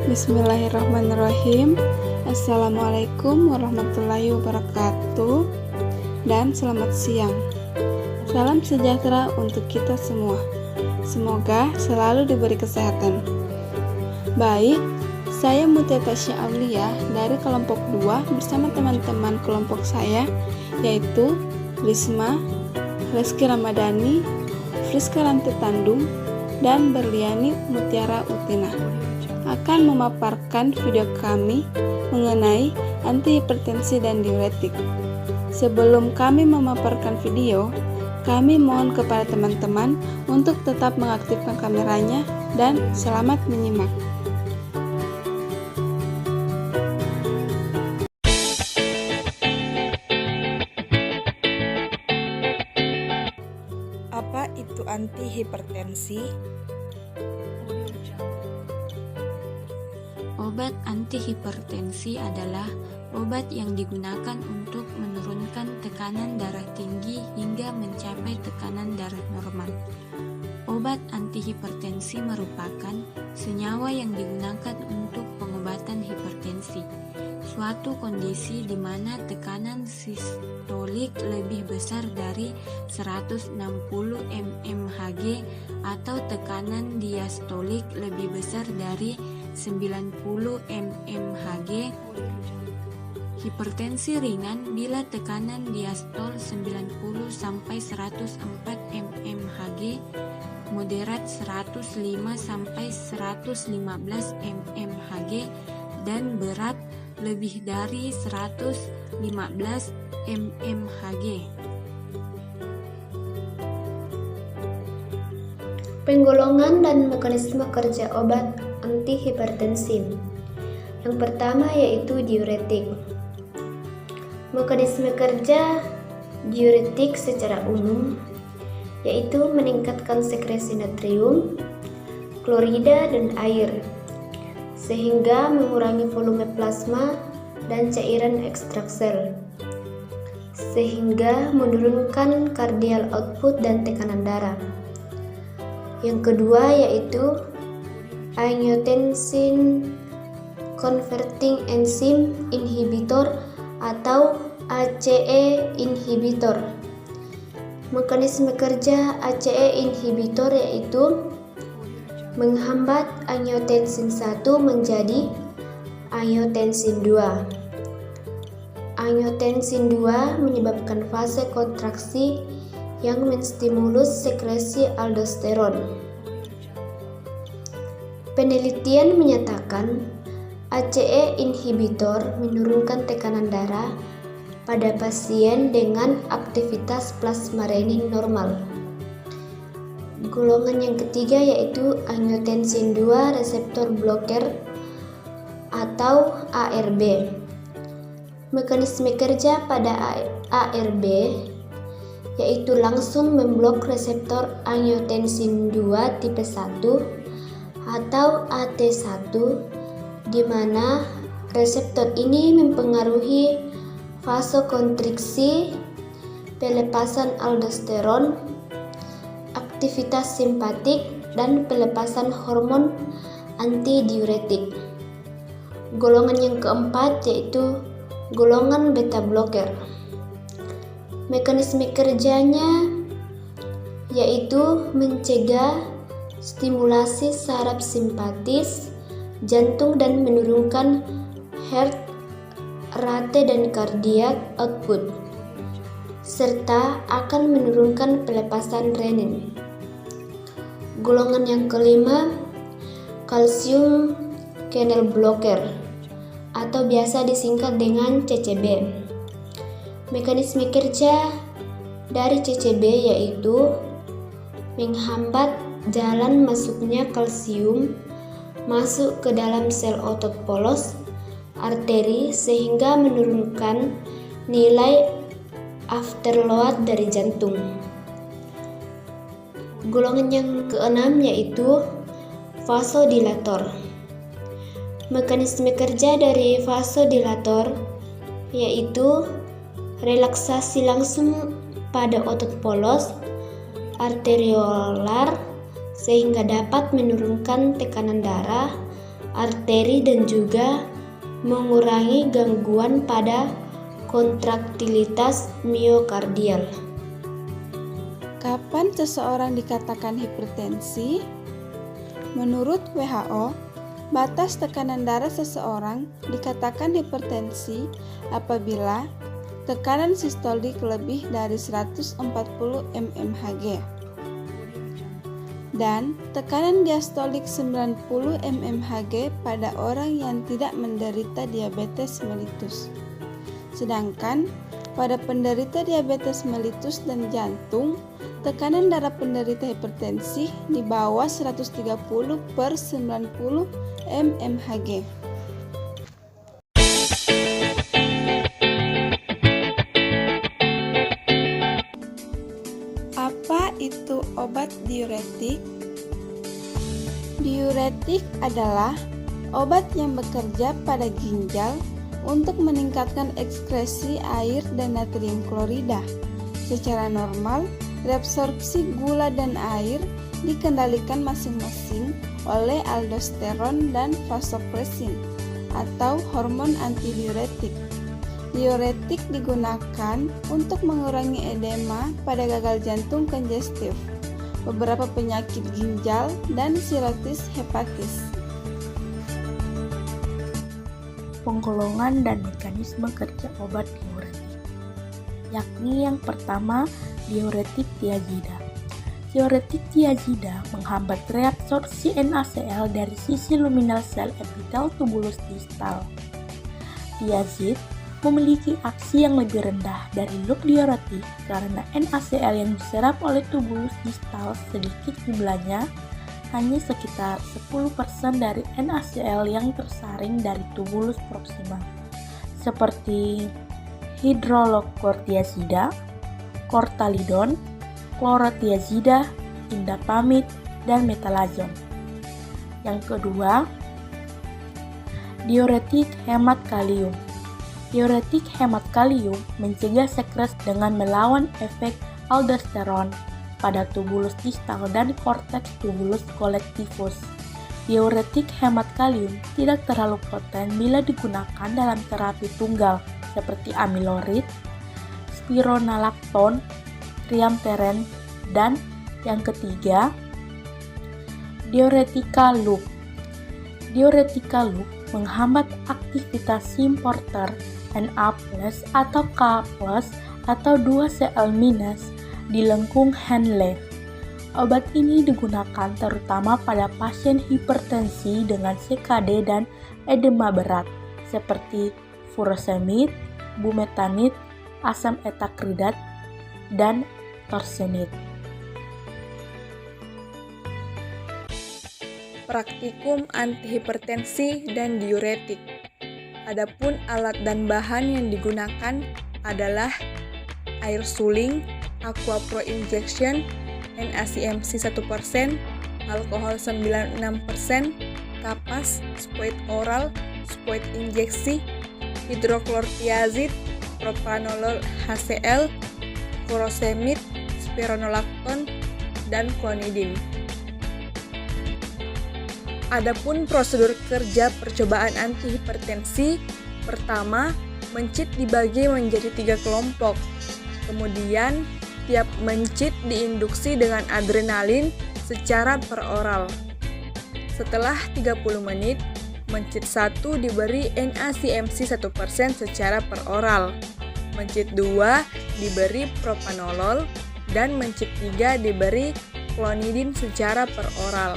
Bismillahirrahmanirrahim. Assalamualaikum warahmatullahi wabarakatuh. Dan selamat siang. Salam sejahtera untuk kita semua. Semoga selalu diberi kesehatan. Baik, saya Mutia Tasya Aulia dari kelompok 2 bersama teman-teman kelompok saya, yaitu Risma, Reski Ramadhani, Friska Ranti Tandung, dan Berliani Mutiara Utina akan memaparkan video kami mengenai antihipertensi dan diuretik. Sebelum kami memaparkan video, kami mohon kepada teman-teman untuk tetap mengaktifkan kameranya dan selamat menyimak. Apa itu antihipertensi? Obat antihipertensi adalah obat yang digunakan untuk menurunkan tekanan darah tinggi hingga mencapai tekanan darah normal. Obat antihipertensi merupakan senyawa yang digunakan untuk pengobatan hipertensi, suatu kondisi di mana tekanan sistolik lebih besar dari 160 mmHg atau tekanan diastolik lebih besar dari 90 mmHg. Hipertensi ringan bila tekanan diastol 90 sampai 104 mmHg, moderat 105 sampai 115 mmHg, dan berat lebih dari 115 mmHg. Penggolongan dan mekanisme kerja obat antihipertensi. Yang pertama yaitu diuretik. Mekanisme kerja diuretik secara umum yaitu meningkatkan sekresi natrium, klorida, dan air sehingga mengurangi volume plasma dan cairan ekstrak sel, sehingga menurunkan kardial output dan tekanan darah. Yang kedua yaitu angiotensin converting enzyme inhibitor atau ACE inhibitor. Mekanisme kerja ACE inhibitor yaitu menghambat angiotensin 1 menjadi angiotensin 2. Angiotensin 2 menyebabkan fase kontraksi yang menstimulus sekresi aldosteron. Penelitian menyatakan ACE inhibitor menurunkan tekanan darah pada pasien dengan aktivitas plasma renin normal. Golongan yang ketiga yaitu angiotensin 2 reseptor blocker atau ARB. Mekanisme kerja pada ARB yaitu langsung memblok reseptor angiotensin 2 tipe 1 atau AT1, di mana reseptor ini mempengaruhi vasokonstriksi, pelepasan aldosteron, aktivitas simpatik, dan pelepasan hormon antidiuretik. Golongan yang keempat yaitu golongan beta blocker. Mekanisme kerjanya yaitu mencegah stimulasi saraf simpatis jantung dan menurunkan heart rate dan cardiac output, serta akan menurunkan pelepasan renin. Golongan yang kelima, calcium channel blocker atau biasa disingkat dengan CCB. Mekanisme kerja dari CCB yaitu menghambat jalan masuknya kalsium masuk ke dalam sel otot polos arteri sehingga menurunkan nilai afterload dari jantung. Golongan yang keenam yaitu vasodilator. Mekanisme kerja dari vasodilator yaitu relaksasi langsung pada otot polos arteriolar sehingga dapat menurunkan tekanan darah arteri dan juga mengurangi gangguan pada kontraktilitas miokardial. Kapan seseorang dikatakan hipertensi? Menurut WHO, batas tekanan darah seseorang dikatakan hipertensi apabila tekanan sistolik lebih dari 140 mmHg dan tekanan diastolik 90 mmHg pada orang yang tidak menderita diabetes mellitus. Sedangkan pada penderita diabetes mellitus dan jantung, tekanan darah penderita hipertensi di bawah 130 per 90 mmHg. Apa itu obat diuretik? Diuretik adalah obat yang bekerja pada ginjal untuk meningkatkan ekskresi air dan natrium klorida. Secara normal, reabsorpsi gula dan air dikendalikan masing-masing oleh aldosteron dan vasopressin atau hormon antidiuretik. Diuretik digunakan untuk mengurangi edema pada gagal jantung kongestif, beberapa penyakit ginjal, dan sirosis hepatis. Penggolongan dan mekanisme kerja obat diuretik, yakni yang pertama, diuretik tiazida. Diuretik tiazida menghambat reabsorpsi NaCl dari sisi luminal sel epitel tubulus distal. Tiazid memiliki aksi yang lebih rendah dari loop diuretik karena NaCl yang diserap oleh tubulus distal sedikit jumlahnya, hanya sekitar 10% dari NaCl yang tersaring dari tubulus proksima, seperti hidrolokortiazida, kortalidon, klorotiazida, indapamid, dan metalazon. Yang kedua, diuretik hemat kalium. Diuretik hemat kalium mencegah sekresi dengan melawan efek aldosteron pada tubulus distal dan korteks tubulus kolektivus. Diuretik hemat kalium tidak terlalu poten bila digunakan dalam terapi tunggal seperti amilorid, spironolakton, triamteren, dan yang ketiga, diuretika loop. Diuretika loop menghambat aktivitas importer Na+ atau K+ atau 2Cl- di lengkung Henle. Obat ini digunakan terutama pada pasien hipertensi dengan CKD dan edema berat seperti furosemid, bumetanid, asam etakridat, dan torsenid. Praktikum antihipertensi dan diuretik. Adapun alat dan bahan yang digunakan adalah air suling, aqua pro injection, NaCMC 1%, alkohol 96%, kapas, spoid oral, spoid injeksi, hidroklortiazid, propranolol HCl, furosemid, spironolakton, dan clonidin. Adapun prosedur kerja percobaan antihipertensi, pertama, mencit dibagi menjadi 3 kelompok. Kemudian, tiap mencit diinduksi dengan adrenalin secara peroral. Setelah 30 menit, mencit 1 diberi NaCMC 1% secara peroral. Mencit 2 diberi propanolol dan mencit 3 diberi clonidin secara peroral.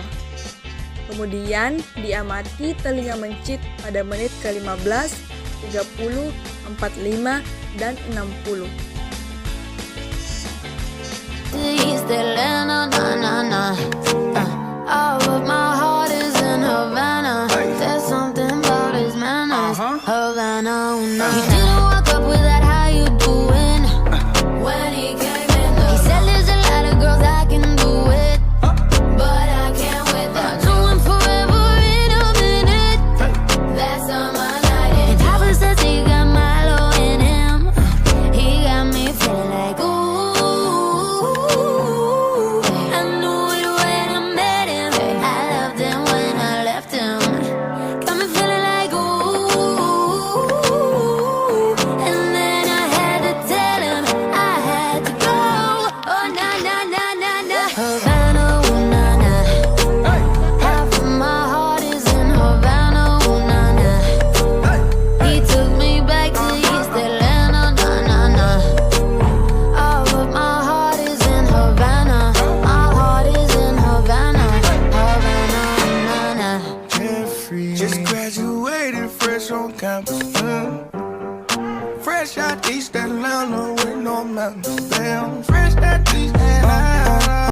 Kemudian diamati telinga mencit pada menit ke-15, 30, 45, dan 60. free. Just graduated fresh on campus. Fresh out East Atlanta with no mountains. Damn, fresh out East Atlanta.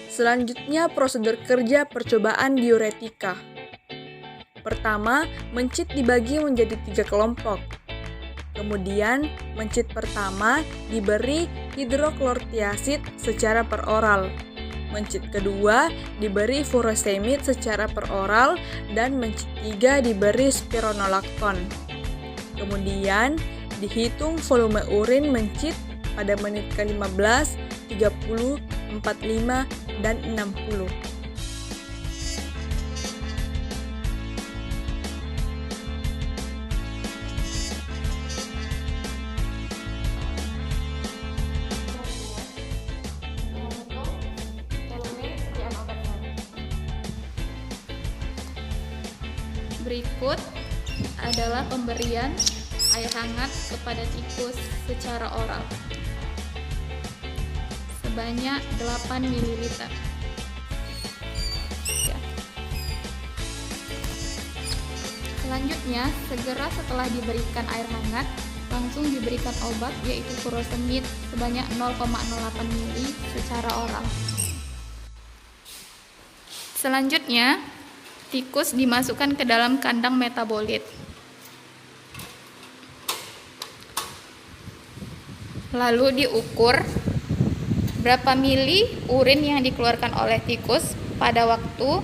Selanjutnya, prosedur kerja percobaan diuretika. Pertama, mencit dibagi menjadi 3 kelompok. Kemudian, mencit pertama diberi hidroklortiazid secara peroral. Mencit kedua diberi furosemid secara peroral dan mencit tiga diberi spironolakton. Kemudian, dihitung volume urin mencit pada menit ke-15, 30, 45, dan 60. Berikut adalah pemberian air hangat kepada tikus secara oral sebanyak 8 ml. Selanjutnya, segera setelah diberikan air hangat, langsung diberikan obat yaitu furosemid sebanyak 0,08 ml secara oral. Selanjutnya, tikus dimasukkan ke dalam kandang metabolit. Lalu diukur berapa mili urin yang dikeluarkan oleh tikus pada waktu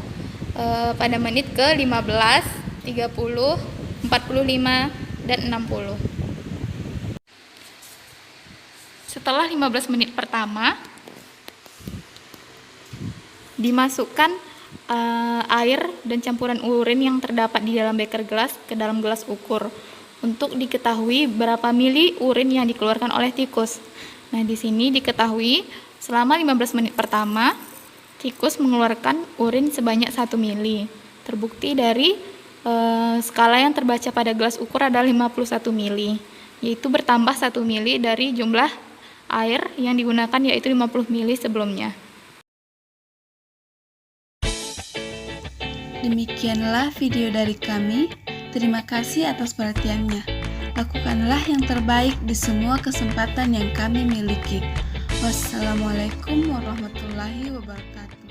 pada menit ke-15, 30, 45, dan 60. Setelah 15 menit pertama, dimasukkan air dan campuran urin yang terdapat di dalam beker gelas ke dalam gelas ukur untuk diketahui berapa mili urin yang dikeluarkan oleh tikus. Nah, di sini diketahui selama 15 menit pertama tikus mengeluarkan urin sebanyak 1 mili. Terbukti dari skala yang terbaca pada gelas ukur adalah 51 mili, yaitu bertambah 1 mili dari jumlah air yang digunakan yaitu 50 mili sebelumnya. Demikianlah video dari kami. Terima kasih atas perhatiannya. Lakukanlah yang terbaik di semua kesempatan yang kami miliki. Wassalamualaikum warahmatullahi wabarakatuh.